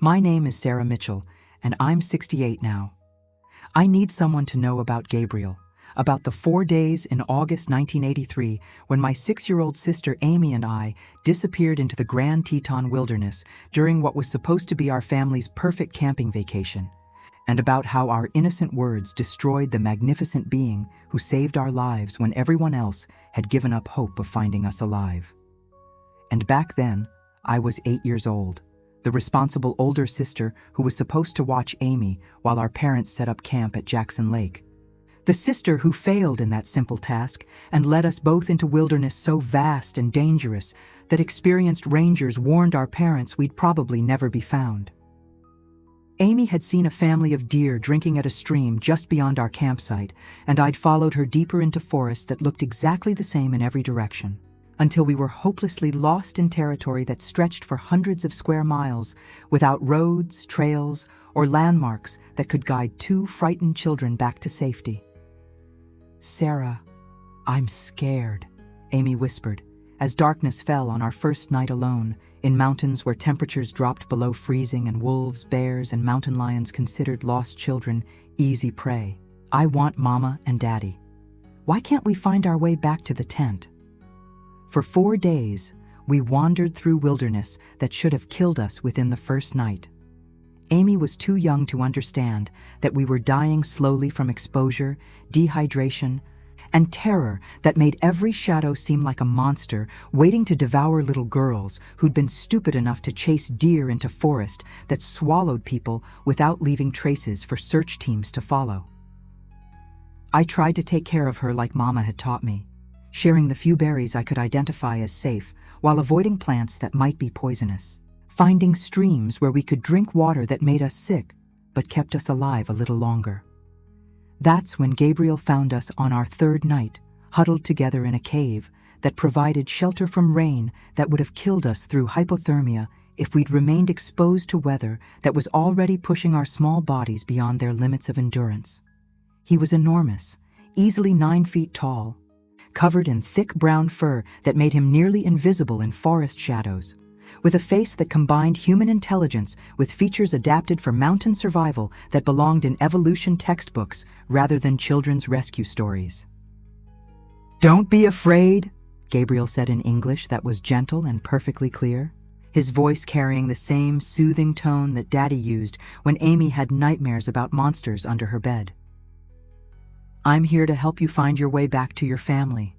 My name is Sarah Mitchell, and I'm 68 now. I need someone to know about Gabriel, about the 4 days in August 1983 when my 6-year-old sister Amy and I disappeared into the Grand Teton Wilderness during what was supposed to be our family's perfect camping vacation, and about how our innocent words destroyed the magnificent being who saved our lives when everyone else had given up hope of finding us alive. And back then, I was 8 years old, the responsible older sister who was supposed to watch Amy while our parents set up camp at Jackson Lake. The sister who failed in that simple task and led us both into wilderness so vast and dangerous that experienced rangers warned our parents we'd probably never be found. Amy had seen a family of deer drinking at a stream just beyond our campsite, and I'd followed her deeper into forests that looked exactly the same in every direction, until we were hopelessly lost in territory that stretched for hundreds of square miles, without roads, trails, or landmarks that could guide 2 frightened children back to safety. "Sarah, I'm scared," Amy whispered, as darkness fell on our first night alone, in mountains where temperatures dropped below freezing and wolves, bears, and mountain lions considered lost children easy prey. "I want Mama and Daddy. Why can't we find our way back to the tent?" For 4 days, we wandered through wilderness that should have killed us within the first night. Amy was too young to understand that we were dying slowly from exposure, dehydration, and terror that made every shadow seem like a monster waiting to devour little girls who'd been stupid enough to chase deer into forest that swallowed people without leaving traces for search teams to follow. I tried to take care of her like Mama had taught me, sharing the few berries I could identify as safe while avoiding plants that might be poisonous, finding streams where we could drink water that made us sick but kept us alive a little longer. That's when Gabriel found us on our 3rd night, huddled together in a cave that provided shelter from rain that would have killed us through hypothermia if we'd remained exposed to weather that was already pushing our small bodies beyond their limits of endurance. He was enormous, easily 9 feet tall, covered in thick brown fur that made him nearly invisible in forest shadows, with a face that combined human intelligence with features adapted for mountain survival that belonged in evolution textbooks rather than children's rescue stories. "Don't be afraid," Gabriel said in English that was gentle and perfectly clear, his voice carrying the same soothing tone that Daddy used when Amy had nightmares about monsters under her bed. "I'm here to help you find your way back to your family.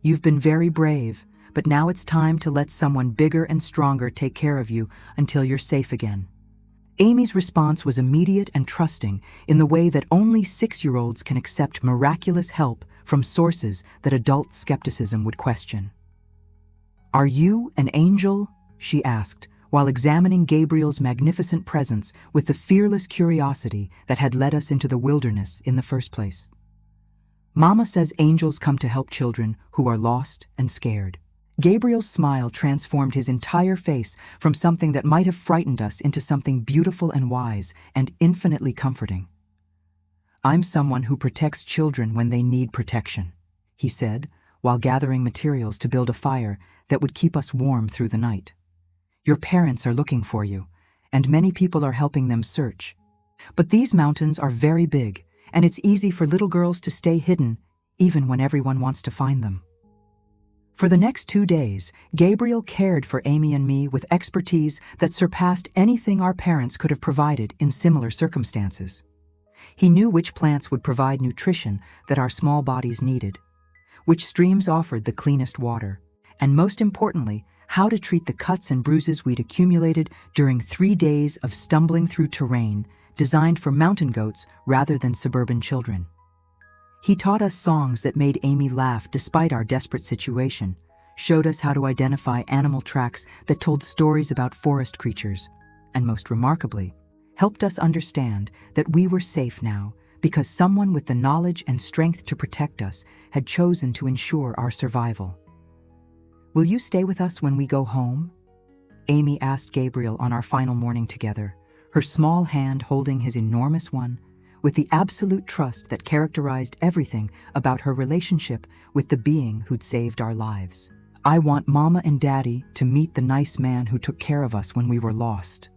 You've been very brave, but now it's time to let someone bigger and stronger take care of you until you're safe again." Amy's response was immediate and trusting in the way that only 6-year-olds can accept miraculous help from sources that adult skepticism would question. "Are you an angel?" she asked, while examining Gabriel's magnificent presence with the fearless curiosity that had led us into the wilderness in the first place. "Mama says angels come to help children who are lost and scared." Gabriel's smile transformed his entire face from something that might have frightened us into something beautiful and wise and infinitely comforting. "I'm someone who protects children when they need protection," he said, while gathering materials to build a fire that would keep us warm through the night. "Your parents are looking for you, and many people are helping them search. But these mountains are very big, and it's easy for little girls to stay hidden even when everyone wants to find them." For the next 2 days, Gabriel cared for Amy and me with expertise that surpassed anything our parents could have provided in similar circumstances. He knew which plants would provide nutrition that our small bodies needed, which streams offered the cleanest water, and most importantly, how to treat the cuts and bruises we'd accumulated during 3 days of stumbling through terrain designed for mountain goats rather than suburban children. He taught us songs that made Amy laugh despite our desperate situation, showed us how to identify animal tracks that told stories about forest creatures, and most remarkably, helped us understand that we were safe now because someone with the knowledge and strength to protect us had chosen to ensure our survival. "Will you stay with us when we go home?" Amy asked Gabriel on our final morning together, her small hand holding his enormous one, with the absolute trust that characterized everything about her relationship with the being who'd saved our lives. "I want Mama and Daddy to meet the nice man who took care of us when we were lost."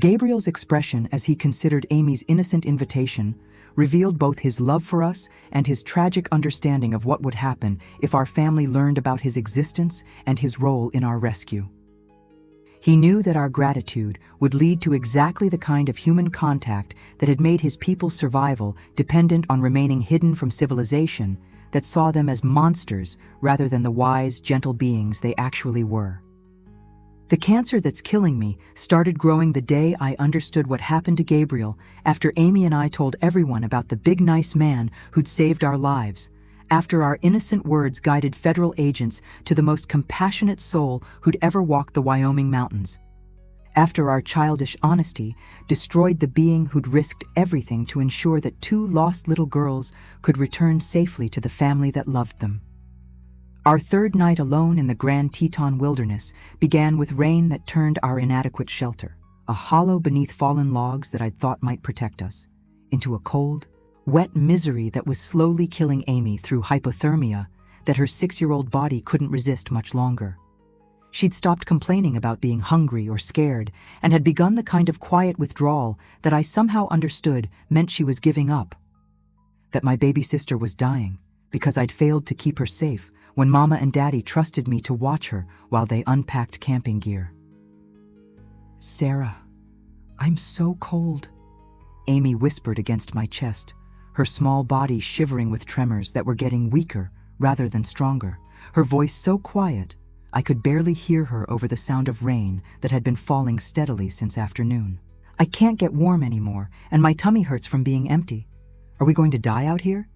Gabriel's expression as he considered Amy's innocent invitation revealed both his love for us and his tragic understanding of what would happen if our family learned about his existence and his role in our rescue. He knew that our gratitude would lead to exactly the kind of human contact that had made his people's survival dependent on remaining hidden from civilization that saw them as monsters rather than the wise, gentle beings they actually were. The cancer that's killing me started growing the day I understood what happened to Gabriel after Amy and I told everyone about the big nice man who'd saved our lives, after our innocent words guided federal agents to the most compassionate soul who'd ever walked the Wyoming mountains, after our childish honesty destroyed the being who'd risked everything to ensure that two lost little girls could return safely to the family that loved them. Our third night alone in the Grand Teton wilderness began with rain that turned our inadequate shelter, a hollow beneath fallen logs that I'd thought might protect us, into a cold, wet misery that was slowly killing Amy through hypothermia that her 6-year-old body couldn't resist much longer. She'd stopped complaining about being hungry or scared and had begun the kind of quiet withdrawal that I somehow understood meant she was giving up, that my baby sister was dying because I'd failed to keep her safe when Mama and Daddy trusted me to watch her while they unpacked camping gear. "Sarah, I'm so cold," Amy whispered against my chest, her small body shivering with tremors that were getting weaker rather than stronger, her voice so quiet I could barely hear her over the sound of rain that had been falling steadily since afternoon. "I can't get warm anymore, and my tummy hurts from being empty. Are we going to die out here?"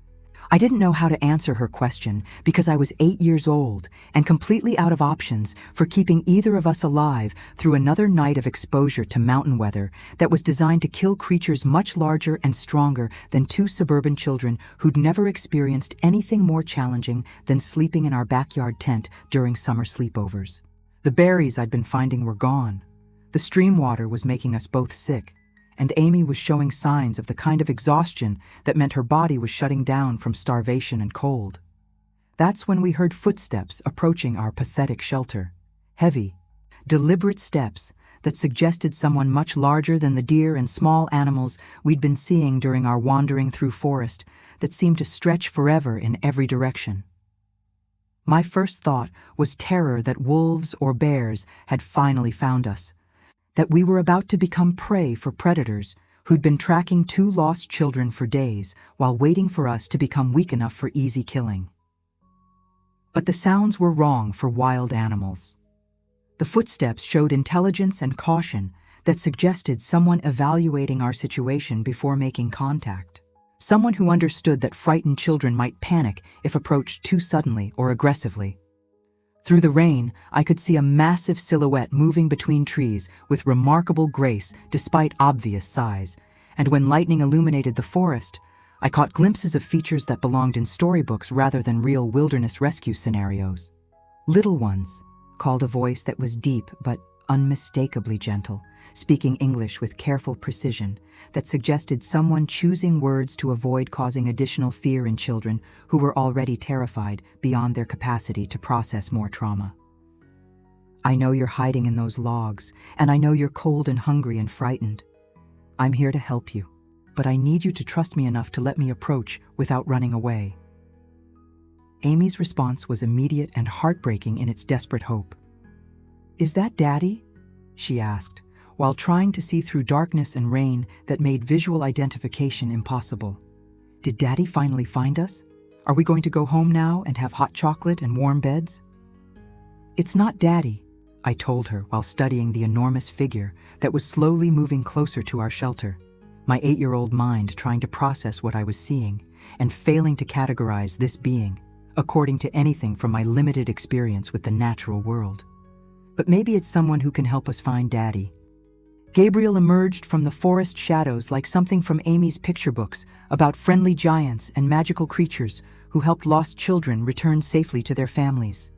I didn't know how to answer her question because I was 8 years old and completely out of options for keeping either of us alive through another night of exposure to mountain weather that was designed to kill creatures much larger and stronger than two suburban children who'd never experienced anything more challenging than sleeping in our backyard tent during summer sleepovers. The berries I'd been finding were gone. The stream water was making us both sick, and Amy was showing signs of the kind of exhaustion that meant her body was shutting down from starvation and cold. That's when we heard footsteps approaching our pathetic shelter. Heavy, deliberate steps that suggested someone much larger than the deer and small animals we'd been seeing during our wandering through forest that seemed to stretch forever in every direction. My first thought was terror that wolves or bears had finally found us, that we were about to become prey for predators who'd been tracking two lost children for days while waiting for us to become weak enough for easy killing. But the sounds were wrong for wild animals. The footsteps showed intelligence and caution that suggested someone evaluating our situation before making contact. Someone who understood that frightened children might panic if approached too suddenly or aggressively. Through the rain, I could see a massive silhouette moving between trees with remarkable grace despite obvious size, and when lightning illuminated the forest, I caught glimpses of features that belonged in storybooks rather than real wilderness rescue scenarios. "Little ones," called a voice that was deep but unmistakably gentle, speaking English with careful precision that suggested someone choosing words to avoid causing additional fear in children who were already terrified beyond their capacity to process more trauma. "I know you're hiding in those logs, and I know you're cold and hungry and frightened. I'm here to help you, but I need you to trust me enough to let me approach without running away." Amy's response was immediate and heartbreaking in its desperate hope. "Is that Daddy?" she asked, while trying to see through darkness and rain that made visual identification impossible. "Did Daddy finally find us? Are we going to go home now and have hot chocolate and warm beds?" "It's not Daddy," I told her while studying the enormous figure that was slowly moving closer to our shelter, my 8-year-old mind trying to process what I was seeing and failing to categorize this being according to anything from my limited experience with the natural world. "But maybe it's someone who can help us find Daddy." Gabriel emerged from the forest shadows like something from Amy's picture books about friendly giants and magical creatures who helped lost children return safely to their families.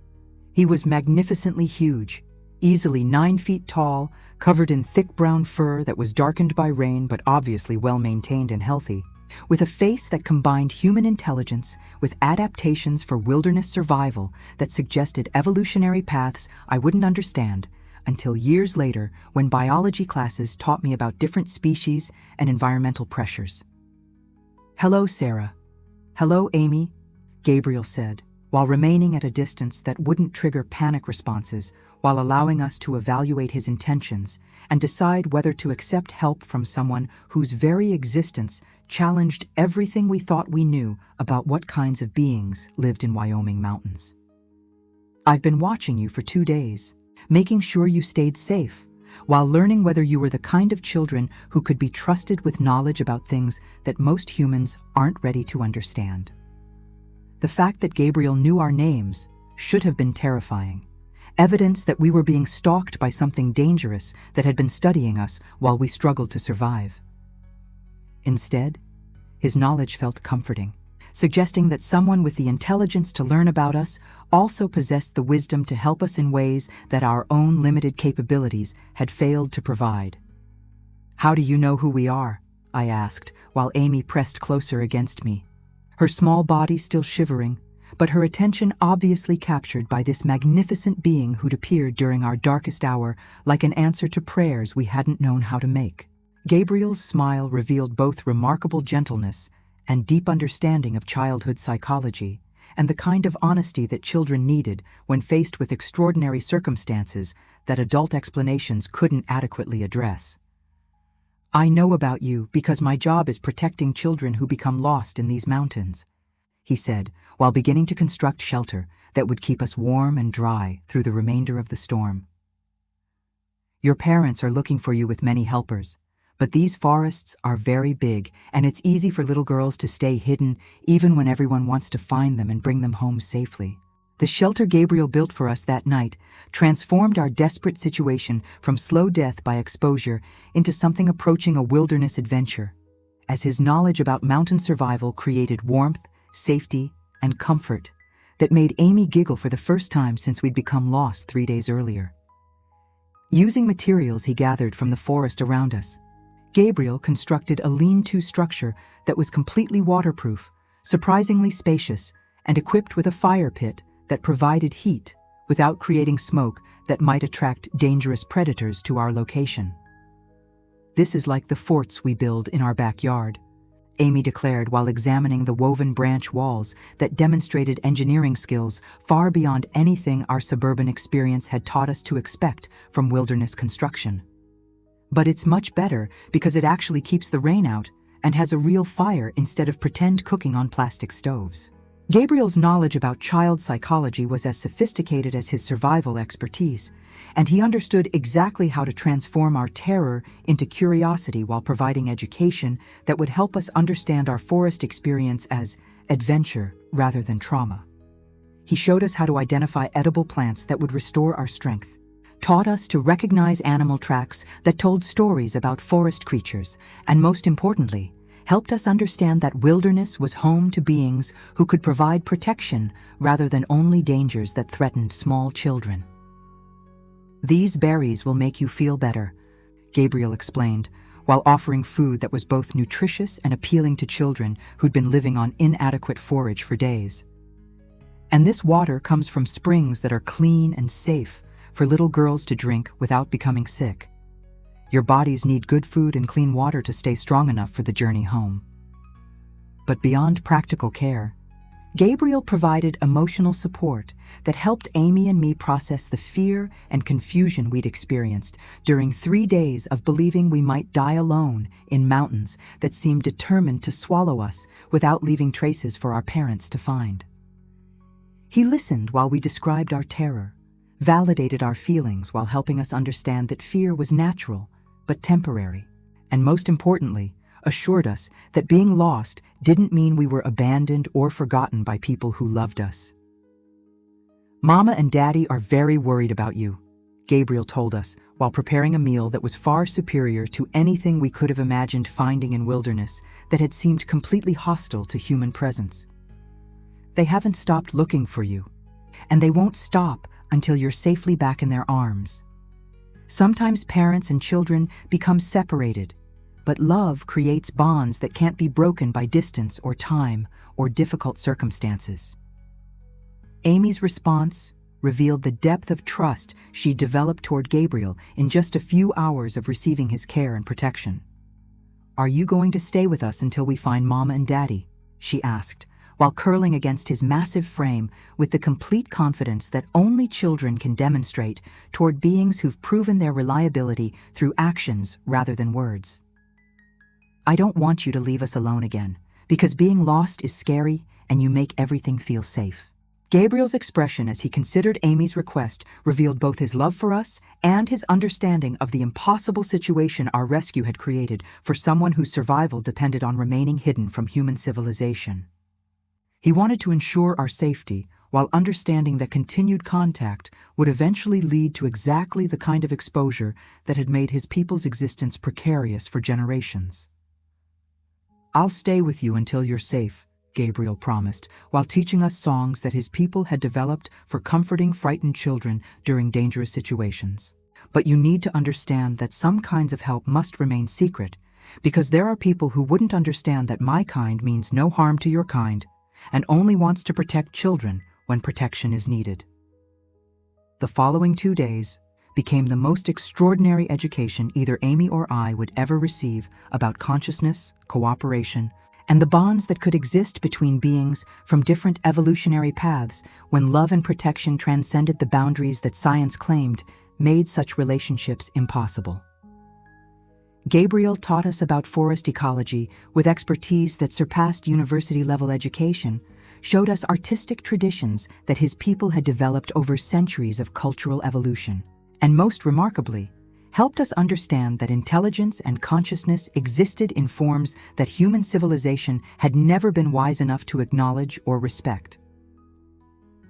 He was magnificently huge, easily 9 feet tall, covered in thick brown fur that was darkened by rain but obviously well-maintained and healthy, with a face that combined human intelligence with adaptations for wilderness survival that suggested evolutionary paths I wouldn't understand until years later when biology classes taught me about different species and environmental pressures. "Hello, Sarah." "Hello, Amy," Gabriel said, while remaining at a distance that wouldn't trigger panic responses, while allowing us to evaluate his intentions and decide whether to accept help from someone whose very existence challenged everything we thought we knew about what kinds of beings lived in Wyoming mountains. "I've been watching you for 2 days, making sure you stayed safe, while learning whether you were the kind of children who could be trusted with knowledge about things that most humans aren't ready to understand." The fact that Gabriel knew our names should have been terrifying, evidence that we were being stalked by something dangerous that had been studying us while we struggled to survive. Instead, his knowledge felt comforting, suggesting that someone with the intelligence to learn about us also possessed the wisdom to help us in ways that our own limited capabilities had failed to provide. "How do you know who we are?" I asked, while Amy pressed closer against me, her small body still shivering, but her attention obviously captured by this magnificent being who'd appeared during our darkest hour like an answer to prayers we hadn't known how to make. Gabriel's smile revealed both remarkable gentleness and deep understanding of childhood psychology, and the kind of honesty that children needed when faced with extraordinary circumstances that adult explanations couldn't adequately address. "I know about you because my job is protecting children who become lost in these mountains," he said, while beginning to construct shelter that would keep us warm and dry through the remainder of the storm. "Your parents are looking for you with many helpers, but these forests are very big, and it's easy for little girls to stay hidden even when everyone wants to find them and bring them home safely." The shelter Gabriel built for us that night transformed our desperate situation from slow death by exposure into something approaching a wilderness adventure, as his knowledge about mountain survival created warmth, safety, and comfort that made Amy giggle for the first time since we'd become lost 3 days earlier. Using materials he gathered from the forest around us, Gabriel constructed a lean-to structure that was completely waterproof, surprisingly spacious, and equipped with a fire pit that provided heat without creating smoke that might attract dangerous predators to our location. "This is like the forts we build in our backyard," Amy declared while examining the woven branch walls that demonstrated engineering skills far beyond anything our suburban experience had taught us to expect from wilderness construction. "But it's much better because it actually keeps the rain out and has a real fire instead of pretend cooking on plastic stoves." Gabriel's knowledge about child psychology was as sophisticated as his survival expertise, and he understood exactly how to transform our terror into curiosity while providing education that would help us understand our forest experience as adventure rather than trauma. He showed us how to identify edible plants that would restore our strength, taught us to recognize animal tracks that told stories about forest creatures, and most importantly, helped us understand that wilderness was home to beings who could provide protection rather than only dangers that threatened small children. "These berries will make you feel better," Gabriel explained, while offering food that was both nutritious and appealing to children who'd been living on inadequate forage for days. "And this water comes from springs that are clean and safe for little girls to drink without becoming sick. Your bodies need good food and clean water to stay strong enough for the journey home." But beyond practical care, Gabriel provided emotional support that helped Amy and me process the fear and confusion we'd experienced during 3 days of believing we might die alone in mountains that seemed determined to swallow us without leaving traces for our parents to find. He listened while we described our terror, validated our feelings while helping us understand that fear was natural but temporary, and most importantly, assured us that being lost didn't mean we were abandoned or forgotten by people who loved us. "Mama and Daddy are very worried about you," Gabriel told us while preparing a meal that was far superior to anything we could have imagined finding in wilderness that had seemed completely hostile to human presence. "They haven't stopped looking for you, and they won't stop until you're safely back in their arms. Sometimes parents and children become separated, but love creates bonds that can't be broken by distance or time or difficult circumstances." Amy's response revealed the depth of trust she developed toward Gabriel in just a few hours of receiving his care and protection. "Are you going to stay with us until we find Mama and Daddy?" she asked, while curling against his massive frame with the complete confidence that only children can demonstrate toward beings who've proven their reliability through actions rather than words. "I don't want you to leave us alone again, because being lost is scary and you make everything feel safe." Gabriel's expression as he considered Amy's request revealed both his love for us and his understanding of the impossible situation our rescue had created for someone whose survival depended on remaining hidden from human civilization. He wanted to ensure our safety while understanding that continued contact would eventually lead to exactly the kind of exposure that had made his people's existence precarious for generations. "I'll stay with you until you're safe," Gabriel promised, while teaching us songs that his people had developed for comforting frightened children during dangerous situations. "But you need to understand that some kinds of help must remain secret, because there are people who wouldn't understand that my kind means no harm to your kind and only wants to protect children when protection is needed." The following 2 days became the most extraordinary education either Amy or I would ever receive about consciousness, cooperation, and the bonds that could exist between beings from different evolutionary paths when love and protection transcended the boundaries that science claimed made such relationships impossible. Gabriel taught us about forest ecology with expertise that surpassed university-level education, showed us artistic traditions that his people had developed over centuries of cultural evolution, and most remarkably, helped us understand that intelligence and consciousness existed in forms that human civilization had never been wise enough to acknowledge or respect.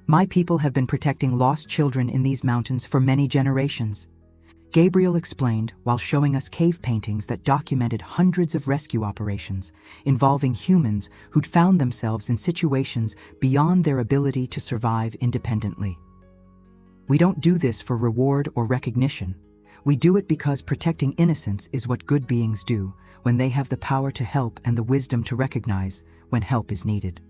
"My people have been protecting lost children in these mountains for many generations," Gabriel explained while showing us cave paintings that documented hundreds of rescue operations involving humans who'd found themselves in situations beyond their ability to survive independently. "We don't do this for reward or recognition. We do it because protecting innocence is what good beings do when they have the power to help and the wisdom to recognize when help is needed."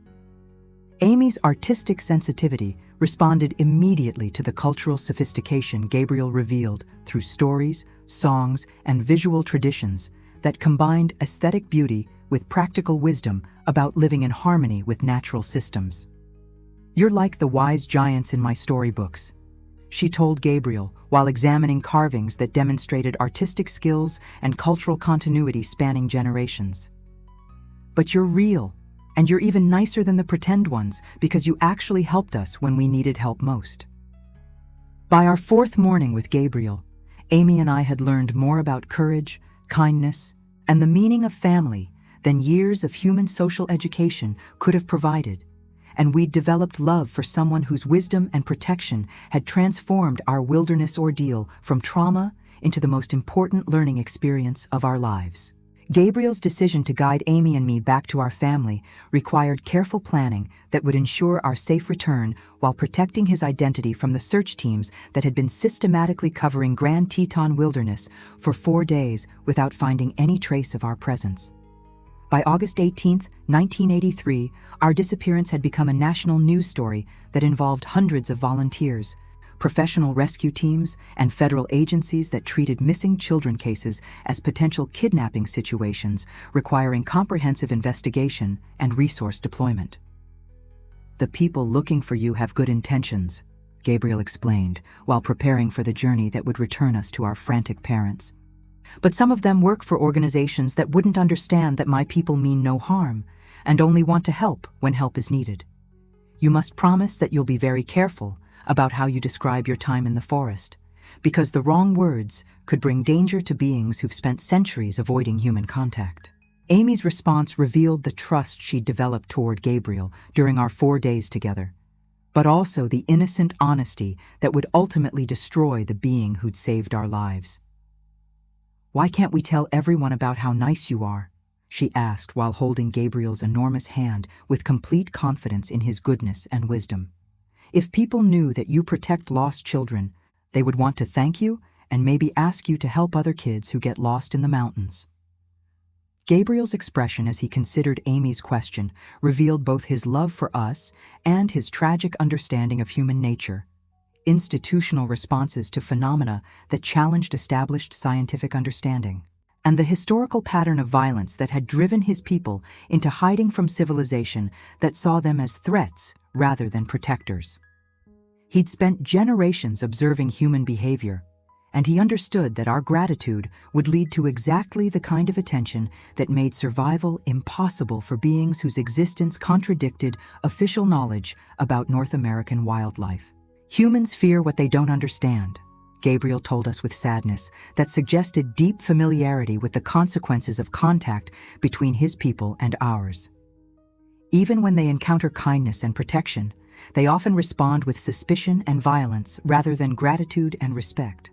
Amy's artistic sensitivity responded immediately to the cultural sophistication Gabriel revealed through stories, songs, and visual traditions that combined aesthetic beauty with practical wisdom about living in harmony with natural systems. "You're like the wise giants in my storybooks," she told Gabriel while examining carvings that demonstrated artistic skills and cultural continuity spanning generations. "But you're real, and you're even nicer than the pretend ones because you actually helped us when we needed help most." By our 4th morning with Gabriel, Amy and I had learned more about courage, kindness, and the meaning of family than years of human social education could have provided, and we'd developed love for someone whose wisdom and protection had transformed our wilderness ordeal from trauma into the most important learning experience of our lives. Gabriel's decision to guide Amy and me back to our family required careful planning that would ensure our safe return while protecting his identity from the search teams that had been systematically covering Grand Teton Wilderness for 4 days without finding any trace of our presence. By August 18, 1983, our disappearance had become a national news story that involved hundreds of volunteers, professional rescue teams, and federal agencies that treated missing children cases as potential kidnapping situations requiring comprehensive investigation and resource deployment. "The people looking for you have good intentions," Gabriel explained while preparing for the journey that would return us to our frantic parents. "But some of them work for organizations that wouldn't understand that my people mean no harm and only want to help when help is needed. You must promise that you'll be very careful about how you describe your time in the forest, because the wrong words could bring danger to beings who've spent centuries avoiding human contact." Amy's response revealed the trust she'd developed toward Gabriel during our 4 days together, but also the innocent honesty that would ultimately destroy the being who'd saved our lives. "Why can't we tell everyone about how nice you are?" she asked while holding Gabriel's enormous hand with complete confidence in his goodness and wisdom. "If people knew that you protect lost children, they would want to thank you and maybe ask you to help other kids who get lost in the mountains." Gabriel's expression as he considered Amy's question revealed both his love for us and his tragic understanding of human nature. institutional responses to phenomena that challenged established scientific understanding, and the historical pattern of violence that had driven his people into hiding from civilization that saw them as threats rather than protectors. He'd spent generations observing human behavior, and he understood that our gratitude would lead to exactly the kind of attention that made survival impossible for beings whose existence contradicted official knowledge about North American wildlife. Humans fear what they don't understand, Gabriel told us with sadness that suggested deep familiarity with the consequences of contact between his people and ours. Even when they encounter kindness and protection, they often respond with suspicion and violence rather than gratitude and respect.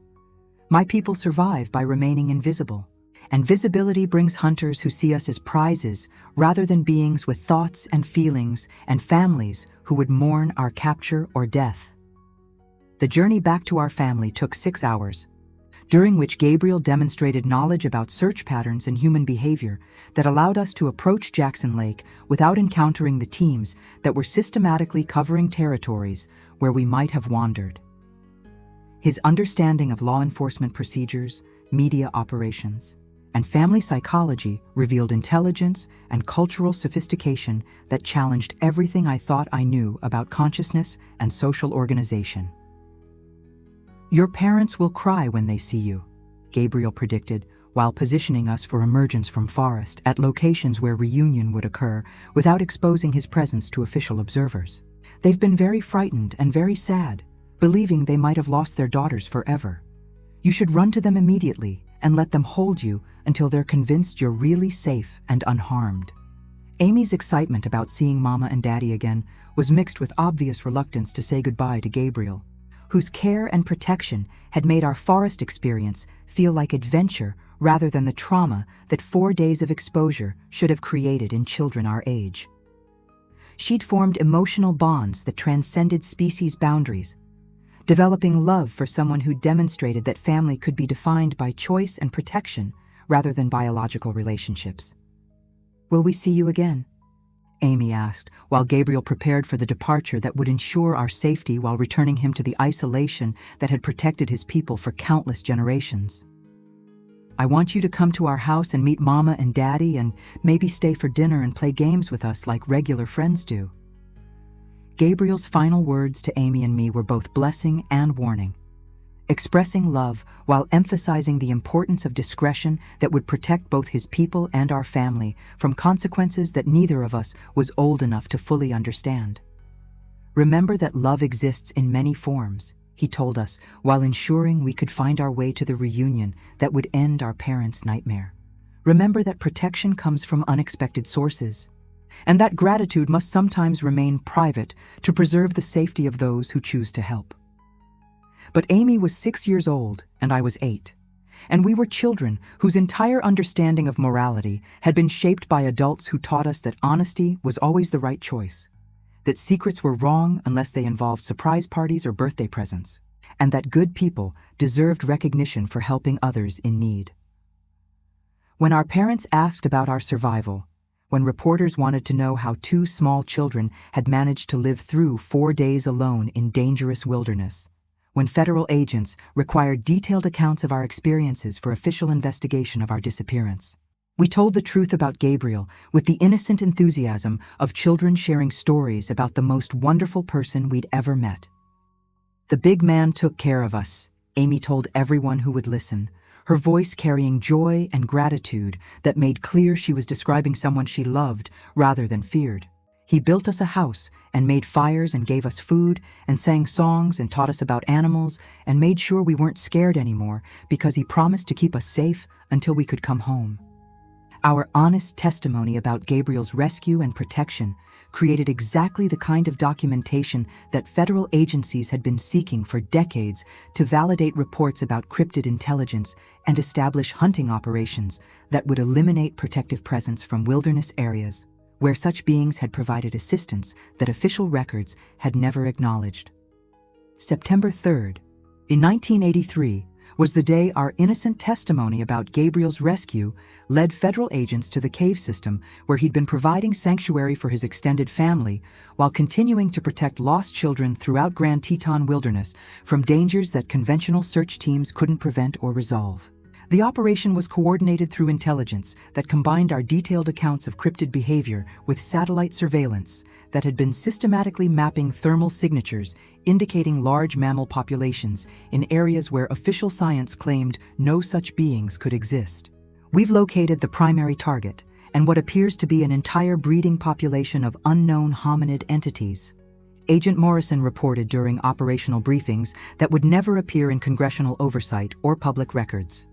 My people survive by remaining invisible, and visibility brings hunters who see us as prizes rather than beings with thoughts and feelings and families who would mourn our capture or death. The journey back to our family took 6 hours, during which Gabriel demonstrated knowledge about search patterns and human behavior that allowed us to approach Jackson Lake without encountering the teams that were systematically covering territories where we might have wandered. His understanding of law enforcement procedures, media operations, and family psychology revealed intelligence and cultural sophistication that challenged everything I thought I knew about consciousness and social organization. "Your parents will cry when they see you," Gabriel predicted, while positioning us for emergence from forest at locations where reunion would occur without exposing his presence to official observers. "They've been very frightened and very sad, believing they might have lost their daughters forever. You should run to them immediately and let them hold you until they're convinced you're really safe and unharmed." Amy's excitement about seeing Mama and Daddy again was mixed with obvious reluctance to say goodbye to Gabriel, whose care and protection had made our forest experience feel like adventure rather than the trauma that 4 days of exposure should have created in children our age. She'd formed emotional bonds that transcended species boundaries, developing love for someone who demonstrated that family could be defined by choice and protection rather than biological relationships. "Will we see you again?" Amy asked, while Gabriel prepared for the departure that would ensure our safety while returning him to the isolation that had protected his people for countless generations. "I want you to come to our house and meet Mama and Daddy and maybe stay for dinner and play games with us like regular friends do." Gabriel's final words to Amy and me were both blessing and warning, expressing love while emphasizing the importance of discretion that would protect both his people and our family from consequences that neither of us was old enough to fully understand. "Remember that love exists in many forms," he told us, while ensuring we could find our way to the reunion that would end our parents' nightmare. "Remember that protection comes from unexpected sources, and that gratitude must sometimes remain private to preserve the safety of those who choose to help." But Amy was 6 years old and I was 8, and we were children whose entire understanding of morality had been shaped by adults who taught us that honesty was always the right choice, that secrets were wrong unless they involved surprise parties or birthday presents, and that good people deserved recognition for helping others in need. When our parents asked about our survival, when reporters wanted to know how 2 small children had managed to live through 4 days alone in dangerous wilderness, when federal agents required detailed accounts of our experiences for official investigation of our disappearance, we told the truth about Gabriel with the innocent enthusiasm of children sharing stories about the most wonderful person we'd ever met. "The big man took care of us," Amy told everyone who would listen, her voice carrying joy and gratitude that made clear she was describing someone she loved rather than feared. "He built us a house and made fires and gave us food and sang songs and taught us about animals and made sure we weren't scared anymore because he promised to keep us safe until we could come home." Our honest testimony about Gabriel's rescue and protection created exactly the kind of documentation that federal agencies had been seeking for decades to validate reports about cryptid intelligence and establish hunting operations that would eliminate protective presence from wilderness areas where such beings had provided assistance that official records had never acknowledged. September 3rd, in 1983, was the day our innocent testimony about Gabriel's rescue led federal agents to the cave system where he'd been providing sanctuary for his extended family while continuing to protect lost children throughout Grand Teton Wilderness from dangers that conventional search teams couldn't prevent or resolve. The operation was coordinated through intelligence that combined our detailed accounts of cryptid behavior with satellite surveillance that had been systematically mapping thermal signatures indicating large mammal populations in areas where official science claimed no such beings could exist. We've located the primary target and what appears to be an entire breeding population of unknown hominid entities. Agent Morrison reported during operational briefings that would never appear in congressional oversight or public records.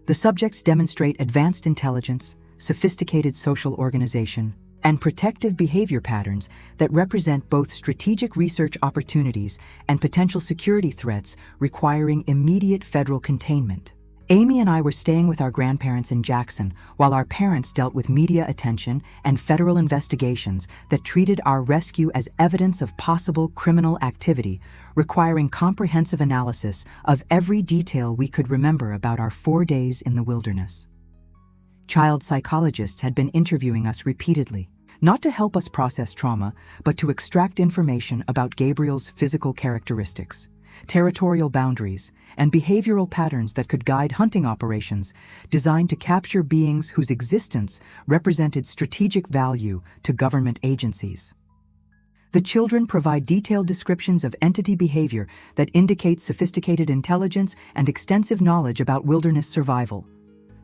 The subjects demonstrate advanced intelligence, sophisticated social organization, and protective behavior patterns that represent both strategic research opportunities and potential security threats requiring immediate federal containment. Amy and I were staying with our grandparents in Jackson while our parents dealt with media attention and federal investigations that treated our rescue as evidence of possible criminal activity, requiring comprehensive analysis of every detail we could remember about our 4 days in the wilderness. Child psychologists had been interviewing us repeatedly, not to help us process trauma, but to extract information about Gabriel's physical characteristics, territorial boundaries, and behavioral patterns that could guide hunting operations designed to capture beings whose existence represented strategic value to government agencies. The children provide detailed descriptions of entity behavior that indicate sophisticated intelligence and extensive knowledge about wilderness survival.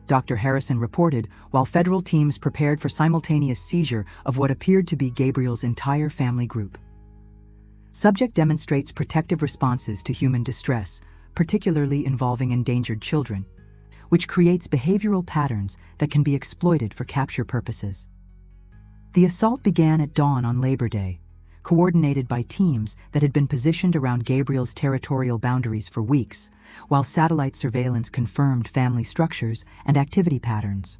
Dr. Harrison reported while federal teams prepared for simultaneous seizure of what appeared to be Gabriel's entire family group. Subject demonstrates protective responses to human distress, particularly involving endangered children, which creates behavioral patterns that can be exploited for capture purposes. The assault began at dawn on Labor Day, coordinated by teams that had been positioned around Gabriel's territorial boundaries for weeks, while satellite surveillance confirmed family structures and activity patterns.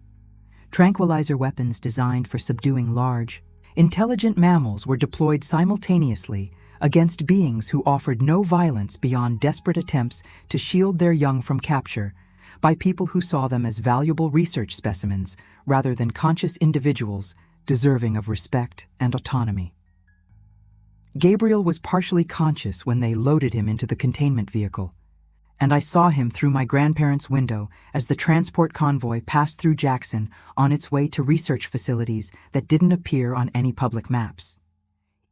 Tranquilizer weapons designed for subduing large, intelligent mammals were deployed simultaneously against beings who offered no violence beyond desperate attempts to shield their young from capture by people who saw them as valuable research specimens rather than conscious individuals deserving of respect and autonomy. Gabriel was partially conscious when they loaded him into the containment vehicle, and I saw him through my grandparents' window as the transport convoy passed through Jackson on its way to research facilities that didn't appear on any public maps.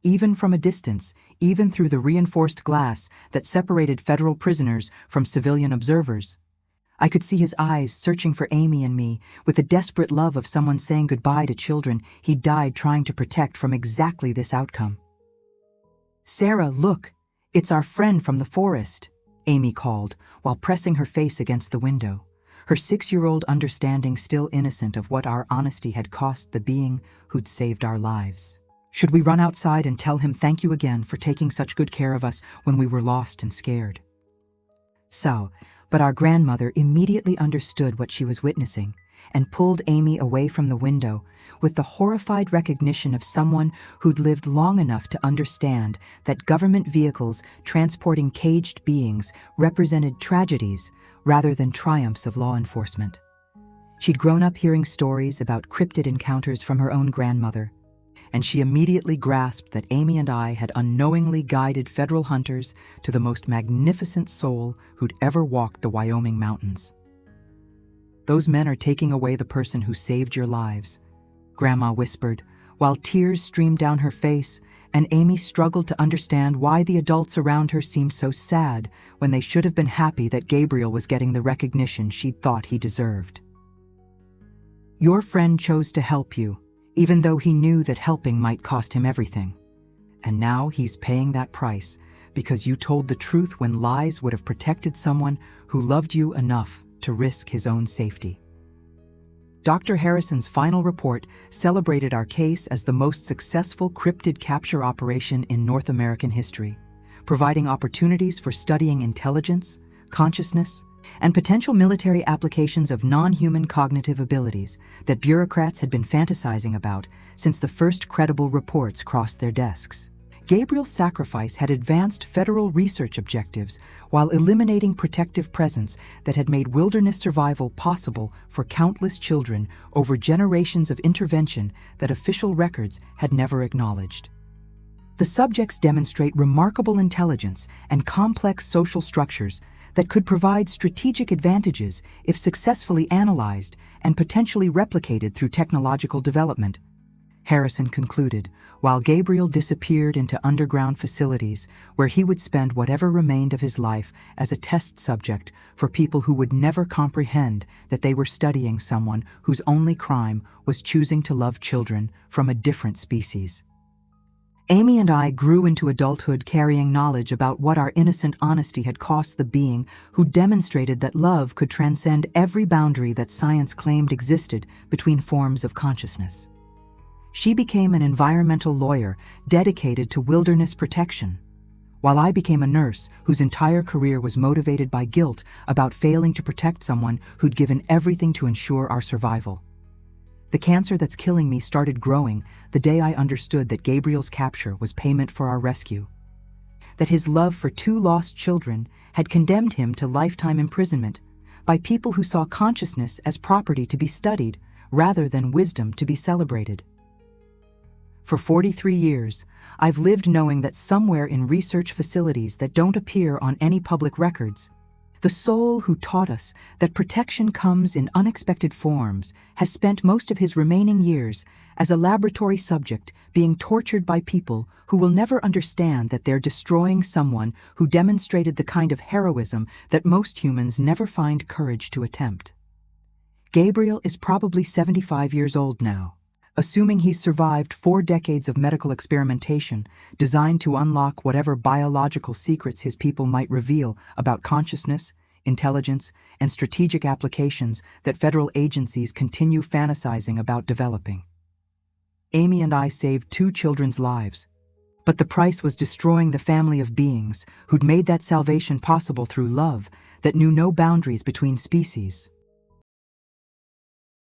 Even from a distance, even through the reinforced glass that separated federal prisoners from civilian observers, I could see his eyes searching for Amy and me with the desperate love of someone saying goodbye to children he died trying to protect from exactly this outcome. "Sarah, look, it's our friend from the forest," Amy called while pressing her face against the window, her 6-year-old understanding still innocent of what our honesty had cost the being who'd saved our lives. Should we run outside and tell him thank you again for taking such good care of us when we were lost and scared? But our grandmother immediately understood what she was witnessing and pulled Amy away from the window with the horrified recognition of someone who'd lived long enough to understand that government vehicles transporting caged beings represented tragedies rather than triumphs of law enforcement. She'd grown up hearing stories about cryptid encounters from her own grandmother, and she immediately grasped that Amy and I had unknowingly guided federal hunters to the most magnificent soul who'd ever walked the Wyoming mountains. "Those men are taking away the person who saved your lives," Grandma whispered, while tears streamed down her face, and Amy struggled to understand why the adults around her seemed so sad when they should have been happy that Gabriel was getting the recognition she'd thought he deserved. "Your friend chose to help you, even though he knew that helping might cost him everything. And now he's paying that price because you told the truth when lies would have protected someone who loved you enough to risk his own safety." Dr. Harrison's final report celebrated our case as the most successful cryptid capture operation in North American history, providing opportunities for studying intelligence, consciousness, and potential military applications of non-human cognitive abilities that bureaucrats had been fantasizing about since the first credible reports crossed their desks. Gabriel's sacrifice had advanced federal research objectives while eliminating protective presence that had made wilderness survival possible for countless children over generations of intervention that official records had never acknowledged. The subjects demonstrate remarkable intelligence and complex social structures that could provide strategic advantages if successfully analyzed and potentially replicated through technological development, Harrison concluded, while Gabriel disappeared into underground facilities where he would spend whatever remained of his life as a test subject for people who would never comprehend that they were studying someone whose only crime was choosing to love children from a different species. Amy and I grew into adulthood carrying knowledge about what our innocent honesty had cost the being who demonstrated that love could transcend every boundary that science claimed existed between forms of consciousness. She became an environmental lawyer dedicated to wilderness protection, while I became a nurse whose entire career was motivated by guilt about failing to protect someone who'd given everything to ensure our survival. The cancer that's killing me started growing the day I understood that Gabriel's capture was payment for our rescue, that his love for 2 lost children had condemned him to lifetime imprisonment by people who saw consciousness as property to be studied rather than wisdom to be celebrated. For 43 years, I've lived knowing that somewhere in research facilities that don't appear on any public records, the soul who taught us that protection comes in unexpected forms has spent most of his remaining years as a laboratory subject being tortured by people who will never understand that they're destroying someone who demonstrated the kind of heroism that most humans never find courage to attempt. Gabriel is probably 75 years old now, assuming he's survived 4 decades of medical experimentation designed to unlock whatever biological secrets his people might reveal about consciousness, intelligence, and strategic applications that federal agencies continue fantasizing about developing. Amy and I saved 2 children's lives, but the price was destroying the family of beings who'd made that salvation possible through love that knew no boundaries between species.